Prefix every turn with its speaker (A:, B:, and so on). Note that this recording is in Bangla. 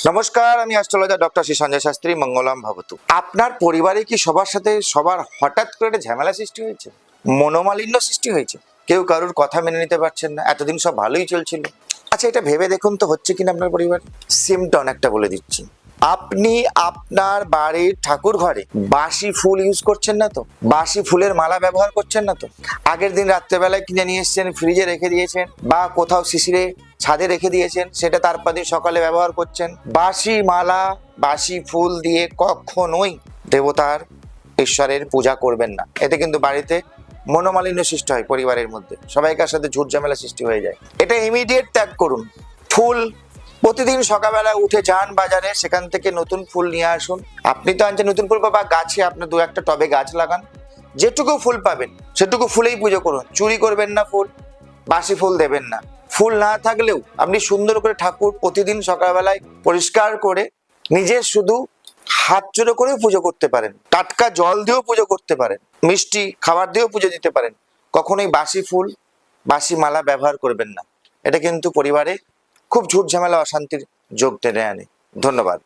A: নমস্কার, আমি অ্যাস্ট্রোলজার ডক্টর শ্রী সঞ্জয় শাস্ত্রী। মঙ্গলম ভবতু। আপনার পরিবারে কি সবার সাথে সবার হঠাৎ করে একটা ঝামেলা সৃষ্টি হয়েছে, মনোমালিন্য সৃষ্টি হয়েছে? কেউ কারোর কথা মেনে নিতে পারছেন না? এতদিন সব ভালোই চলছিল। আচ্ছা, এটা ভেবে দেখুন তো হচ্ছে কিনা আপনার পরিবার। সিমটন একটা বলে দিচ্ছি। আপনি আপনার বাড়ির ঠাকুর ঘরে বাসি ফুল ইউজ করছেন না তো? বাসি ফুলের মালা ব্যবহার করছেন না তো? আগের দিন রাত্রেবেলায় কিনে নিয়ে এসেছেন, ফ্রিজে রেখে দিয়েছেন বা কোথাও শিশিরে ছাদে রেখে দিয়েছেন, সেটা তারপর দিন সকালে ব্যবহার করছেন। বাসি মালা বাসি ফুল দিয়ে কখনোই দেবতার ঈশ্বরের পূজা করবেন না। এতে কিন্তু বাড়িতে মনোমালিন্য সৃষ্টি হয়, পরিবারের মধ্যে সবাইকার সাথে ঝুট ঝামেলা সৃষ্টি হয়ে যায়। এটা ইমিডিয়েট ত্যাগ করুন। ফুল প্রতিদিন সকালবেলা উঠে যান বাজারে, সেখান থেকে নতুন ফুল নিয়ে আসুন। আপনি তো আনছেন নতুন ফুল, বা গাছে আপনার দু একটা টবে গাছ লাগান। যেটুকু ফুল পাবেন সেটুকু ফুলেই পুজো করুন। চুরি করবেন না ফুল, বাসি ফুল দেবেন না। ফুল না থাকলেও আপনি সুন্দর করে ঠাকুর প্রতিদিন সকালবেলায় পরিষ্কার করে নিজের শুধু হাত জোড়ো করেও পুজো করতে পারেন। টাটকা জল দিয়েও পুজো করতে পারেন, মিষ্টি খাবার দিয়েও পুজো দিতে পারেন। কখনোই বাসি ফুল বাসি মালা ব্যবহার করবেন না। এটা কিন্তু পরিবারে খুব ঝুট ঝামেলা অশান্তির যোগ টেনে আনে। ধন্যবাদ।